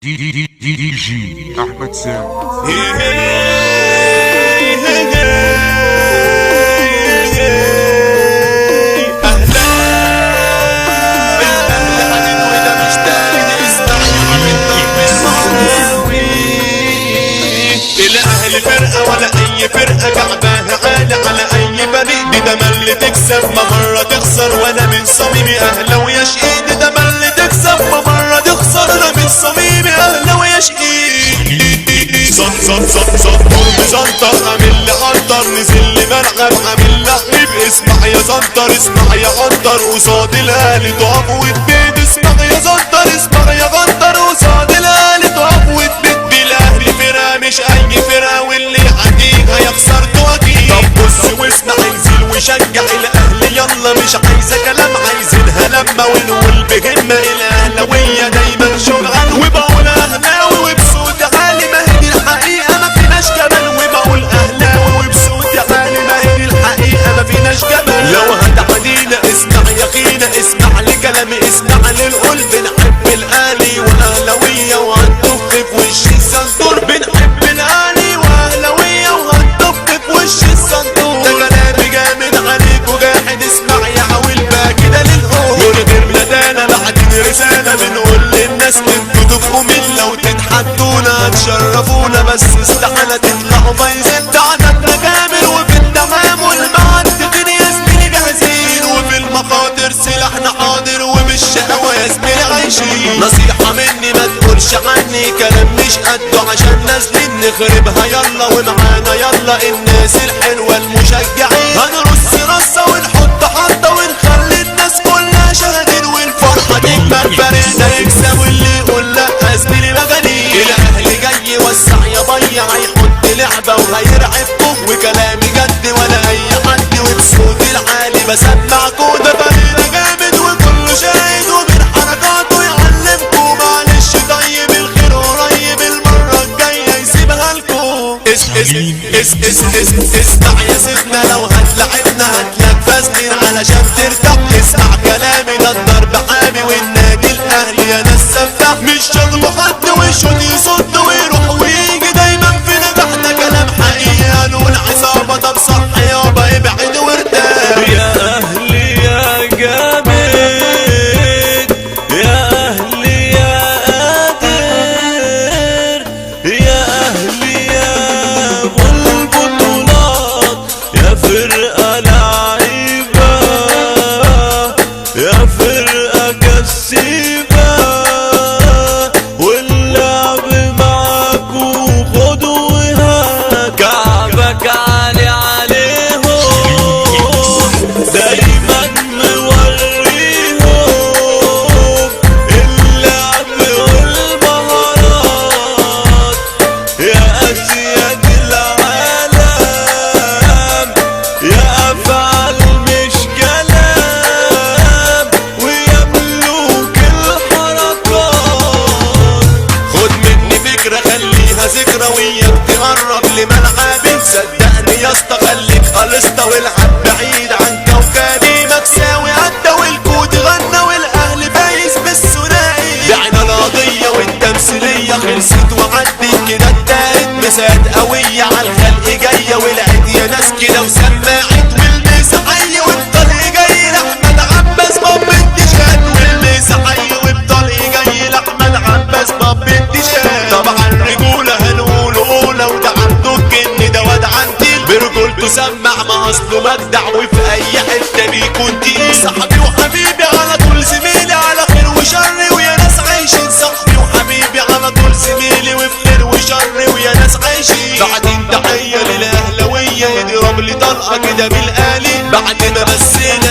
دي جي احمد سامي. فرقة ولا أي فرقة كعباها عالي على أي فريق، دي تملي تكسب ما مرة تخسر، وأنا من صميمي أهلاوي يا شقيق. دي تملي تكسب ما مرة تخسر، أنا من صميمي أهلاوي يا شقيق. صن بزنطر عامل لي عنتر، نزل لي ملعب عامل لعيب. اسمع يا زنطر اسمع يا عنتر، قصاد الأهلي تقف وتبيد. اسمع يا زنطر اسمع يا عنتر، قصاد الأهلي تقف وتبيد. بالأهلي فرقة مش أي فرقة، واللي يعديها يخسر توكيل. طب بص واسمع انزل وشجع الأهلي يلا، مش عايزة كلام عايزينها لما ونقول بهمة. الأهلاوية دايما شجعان، وبقول أهلاوي وبصوت عالي، ما هي دي الحقيقة ما فيناش جمال. وبقول أهلاوي وبصوت عالي، ما هي دي الحقيقة ما فيناش جمال. لو هتعدينا اسمع يقينا، اسمع لكلامي اسمع للقلب. بنحب الأهلي وأهلاوية وهنطف في وش الصندوق. بنحب الأهلي وأهلاوية وهنطف في وش الصندوق. ده كلامي جامد عليك وجاحد، اسمع يا عويل بقى كده للقول. من غير ندانة بعدين رسالة بنقول للناس انتوا تبقوا مين. لو تتحدونا هتشرفونا، بس استحالة تطلعوا بايظين. ده عددنا كامل وفي التعامل مع التقنية يا زميلي جاهزين، وفي المخاطر سلاحنا حاضر، وبالشقاوة يا زميلي عايشين. نصيحة مني ما تقولش عني كلام مش قده، عشان نازلين نخربها يلا، ومعانا يلا الناس الحلوة المشجعين. هنرص رصة ونحط حطة ونخلي الناس كلها شاهدين، والفرحة تكبر فريقنا يكسب، واللي يقول لا يا زميلي مجانين. الأهلي جاي يوسع يضيع، هيحط لعبة وهيرعبكم، وكلامي جد ولا أي حد، وبصوت العالي بسمعكم. ده فريقنا جامد وكله شاهد، ومن حركاته يعلمكم. معلش طيب الخير قريب، المرة الجاية يسيبها لكم. اسمع يا سيدنا، لو هتلعبنا هتلاقي فاسدين علشان ترتاح. اسمع كلامي ده الضرب حامي، والنادي الأهلي يا ناس سفاح. مش شغل حد وشوط يصد ويروح ويجي، دايما في نجاحنا كلام حقيقي. هنقول عصابة طب صح يابا ابعد وارتاح. يا أهلي يا جامد، يا أهلي يا قادر، يا أهلي يا أبو البطولات، يا فرقة لعيبة، يا فرقة كسيبة، واللعب معاكو خدوا وهات. كعبك عالي عليهم دايما موريهم اللعب والمهارات، يا أسياد العالم، يا أفعال مش كلام، ويا ملوك الحركات. خد مني فكرة خليها ذكرى، وياك تقرب لملعبي. صدقني يا اسطى خليك قلصة، والعب بعيد عن كوكبي. مكساوي عدى والكود غنى، والاهلي فايز بالثنائي. بعنا القضية والتمثيلية خلصت وعدت كده التالت. مسات قوية عالخلق جاية، والعيد يا ناس كده وسماعت. والميس حي والطلق جاي لأحمد عباس باب التيشيرت. والميس حي والطلق جاي لأحمد عباس باب التيشيرت. طبعا رجولة هنقول أولى، وده عنده الجن ده واد عندي. برجولته سمع ما أصله مجدع، وفي أي حتة بيكون تقيل. صاحبي وحبيبي على طول زميلي، على خير وشر ويا ناس عايشين. صاحبي وحبيبي على طول زميلي، وفي خير وشر ويا ناس عايشين. بعدين تحية للأهلاوية، يضرب لي طلقة كده بالآلي. بعد ما بسينا